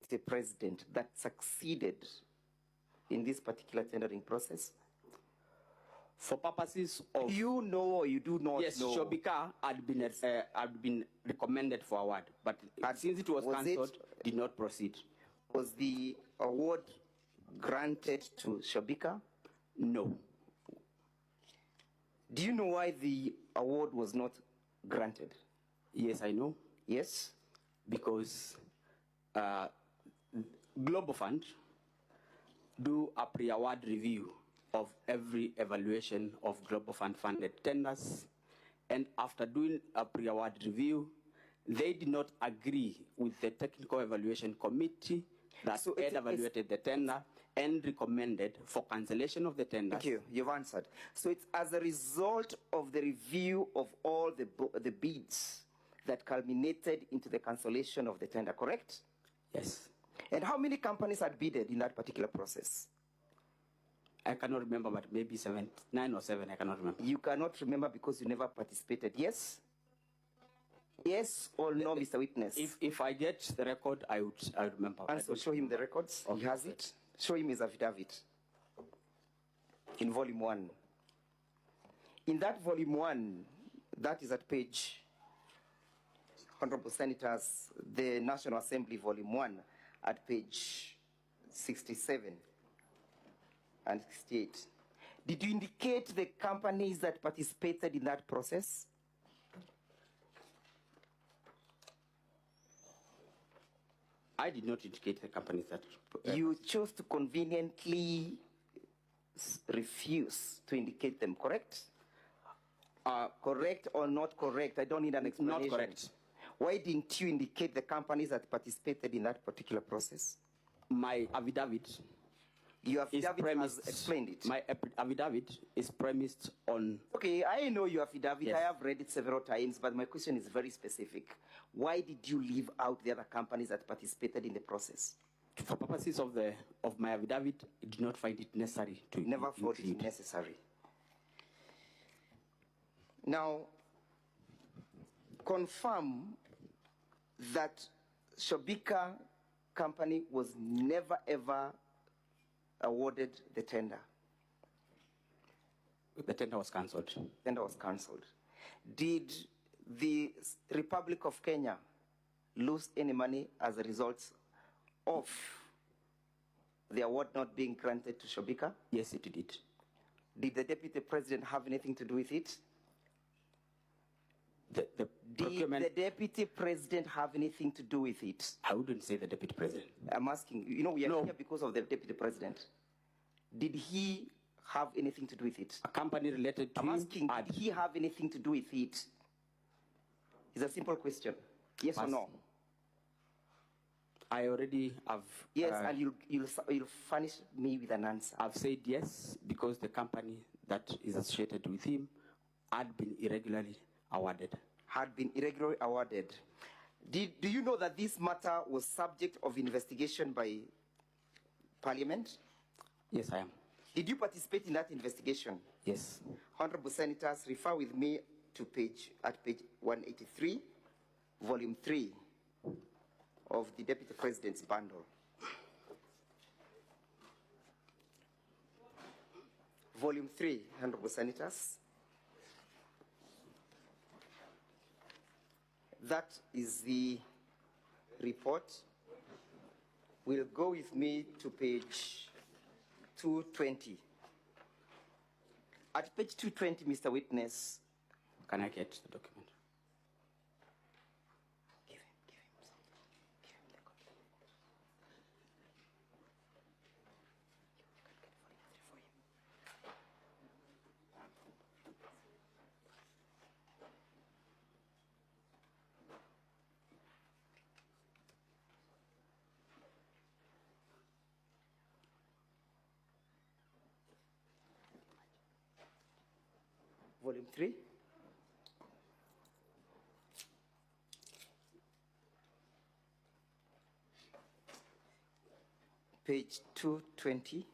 deputy president that succeeded in this particular tendering process? For purposes of... You know or you do not yes, know? Yes, Shobika had been recommended for award, but since it was cancelled, did not proceed. Was the award granted to Shobika? No. Do you know why the award was not granted? Yes, I know. Yes? Because Global Fund do a pre-award review of every evaluation of Global Fund funded tenders, and after doing a pre-award review, they did not agree with the technical evaluation committee that had evaluated the tender and recommended for cancellation of the tender. Thank you. You've answered. So it's as a result of the review of all the bids that culminated into the cancellation of the tender, correct? Yes. And how many companies had bidded in that particular process? I cannot remember, but maybe 9 or 7, I cannot remember. You cannot remember because you never participated, yes? Yes or no, Mr. Witness? If I get the record, I would remember. And so show him the records. Okay. He has it. Show him his affidavit in volume 1. In that volume 1, that is at page, Honorable Senators, the National Assembly volume 1, at page 67 and 68. Did you indicate the companies that participated in that process? I did not indicate the companies that... You chose to conveniently refuse to indicate them, correct? Correct or not correct? I don't need an explanation. Not correct. Why didn't you indicate the companies that participated in that particular process? My affidavit... Your affidavit has explained it. My affidavit is premised on... Okay, I know your affidavit. Yes. I have read it several times, but my question is very specific. Why did you leave out the other companies that participated in the process? For purposes of my affidavit, I did not find it necessary to Never thought it necessary. Now, confirm that Shobika company was never ever awarded the tender. The tender was cancelled. Tender was cancelled. Did the Republic of Kenya lose any money as a result of the award not being granted to Shobika? Yes, it did. Did the Deputy President have anything to do with it? Did the Deputy President have anything to do with it? I wouldn't say the Deputy President. I'm asking, you know, we are here because of the Deputy President. Did he have anything to do with it? A company related to I'm asking, did he have anything to do with it? It's a simple question. Yes or no? I already have... Yes, and you'll furnish me with an answer. I've said yes, because the company that is associated with him had been irregularly awarded. Had been irregularly awarded. Do you know that this matter was subject of investigation by Parliament? Yes, I am. Did you participate in that investigation? Yes. Honorable Senators, refer with me to page 183, volume 3 of the Deputy President's bundle. Volume 3, Honorable Senators. That is the report. Will go with me to page 220. At page 220, Mr. Witness. Can I get the document? Volume 3. Page 220.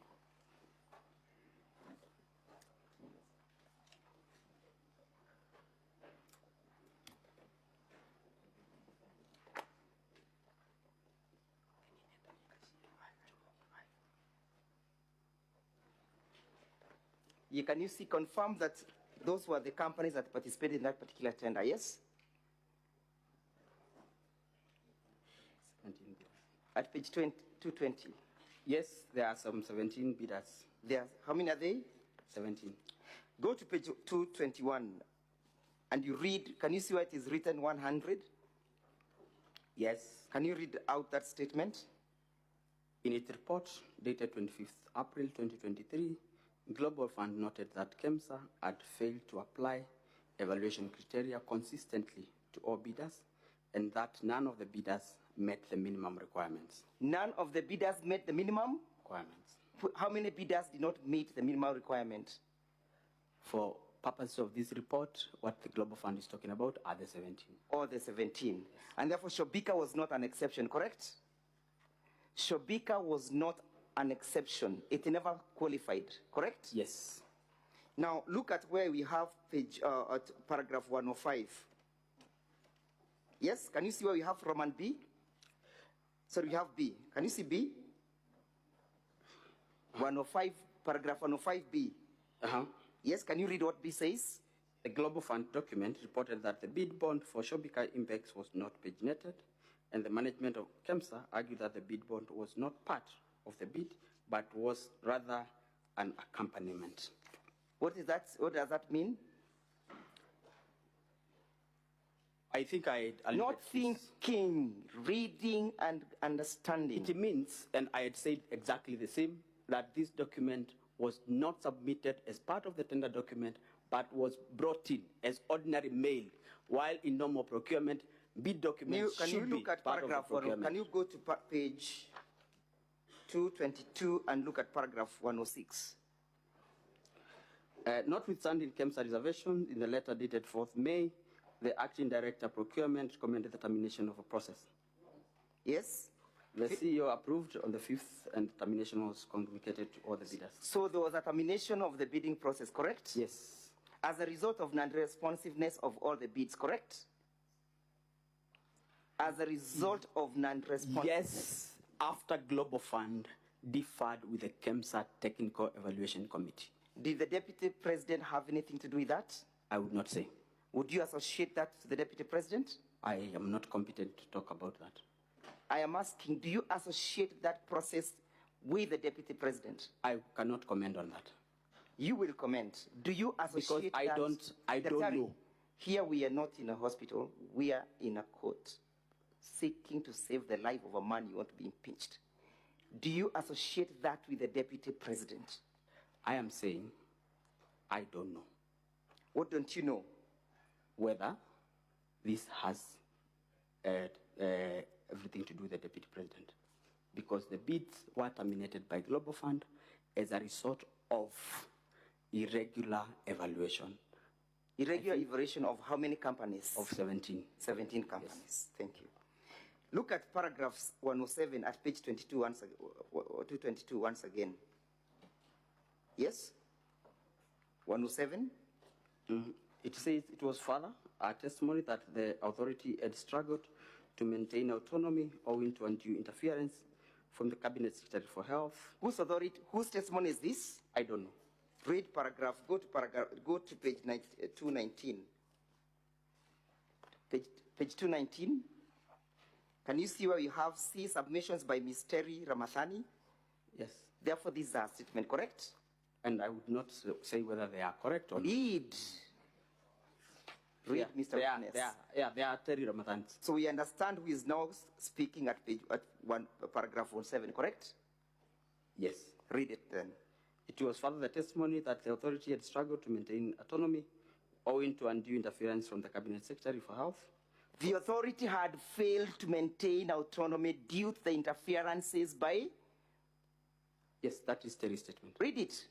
Can you see, confirm that those were the companies that participated in that particular tender, yes? 17 bidders. At page 220. Yes, there are some 17 bidders. How many are they? 17. Go to page 221 and you read, can you see where it is written 100? Yes. Can you read out that statement? In its report dated 25th April 2023, Global Fund noted that KEMSA had failed to apply evaluation criteria consistently to all bidders and that none of the bidders met the minimum requirements. None of the bidders met the minimum? Requirements. How many bidders did not meet the minimum requirement? For purposes of this report, what the Global Fund is talking about are the 17. All the 17. Yes. And therefore, Shobika was not an exception, correct? Shobika was not an exception. It never qualified, correct? Yes. Now, look at where we have at paragraph 105. Yes, can you see where we have Roman B? So we have B. Can you see B? 105, paragraph 105B. Yes, can you read what B says? The Global Fund document reported that the bid bond for Shobika Impex was not paginated, and the management of KEMSA argued that the bid bond was not part of the bid, but was rather an accompaniment. What is that? What does that mean? I think not thinking, reading, and understanding. It means, and I had said exactly the same, that this document was not submitted as part of the tender document, but was brought in as ordinary mail, while in normal procurement, bid documents can should you look be at part paragraph of the procurement. Can you go to page 222 and look at paragraph 106? Notwithstanding KEMSA reservation, in the letter dated 4th May, the acting director procurement recommended the termination of a process. Yes? The CEO approved on the 5th, and termination was communicated to all the bidders. So there was a termination of the bidding process, correct? Yes. As a result of non-responsiveness of all the bids, correct? As a result of non-responsiveness. Yes, after Global Fund differed with the KEMSA Technical Evaluation Committee. Did the Deputy President have anything to do with that? I would not say. Would you associate that to the Deputy President? I am not competent to talk about that. I am asking, do you associate that process with the Deputy President? I cannot comment on that. You will comment. Do you associate because I that? I don't know. Here we are not in a hospital. We are in a court, seeking to save the life of a man you want to be impeached. Do you associate that with the Deputy President? I am saying, I don't know. What don't you know? Whether this has everything to do with the Deputy President. Because the bids were terminated by Global Fund as a result of irregular evaluation. Irregular evaluation of how many companies? Of 17. 17 companies. Yes. Thank you. Look at paragraphs 107 at page 22 222 once again. Yes? 107? Mm-hmm. It says it was further a testimony that the authority had struggled to maintain autonomy owing to undue interference from the Cabinet Secretary for Health. Whose testimony is this? I don't know. Read paragraph, go to page 219. Page 219. Can you see where you have C submissions by Ms. Terry Ramathani? Yes. Therefore, these are statement correct? And I would not say whether they are correct or not. Read, Mr. Witness. They are Terry Ramathani. So we understand who is now speaking at paragraph 17, correct? Yes. Read it then. It was further the testimony that the authority had struggled to maintain autonomy owing to undue interference from the Cabinet Secretary for Health. The authority had failed to maintain autonomy due to the interferences by? Yes, that is Terry's statement. Read it.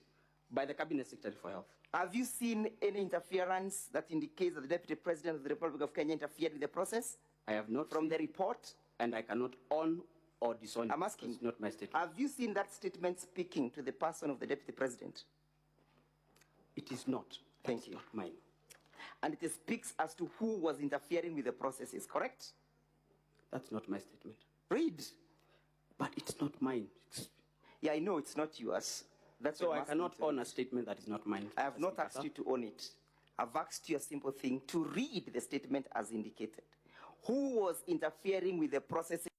By the Cabinet Secretary for Health. Have you seen any interference that indicates that the Deputy President of the Republic of Kenya interfered with the process? I have not. From the report? And I cannot on or disown. I'm asking. It's not my statement. Have you seen that statement speaking to the person of the Deputy President? It is not. Thank you. Not mine. And it speaks as to who was interfering with the processes, correct? That's not my statement. Read. But it's not mine. Yeah, I know it's not yours. That's So what I'm I asking cannot you to own read. a statement that is not mine. I have not Speaker, asked sir. you to own it. I've asked you a simple thing, to read the statement as indicated. Who was interfering with the processing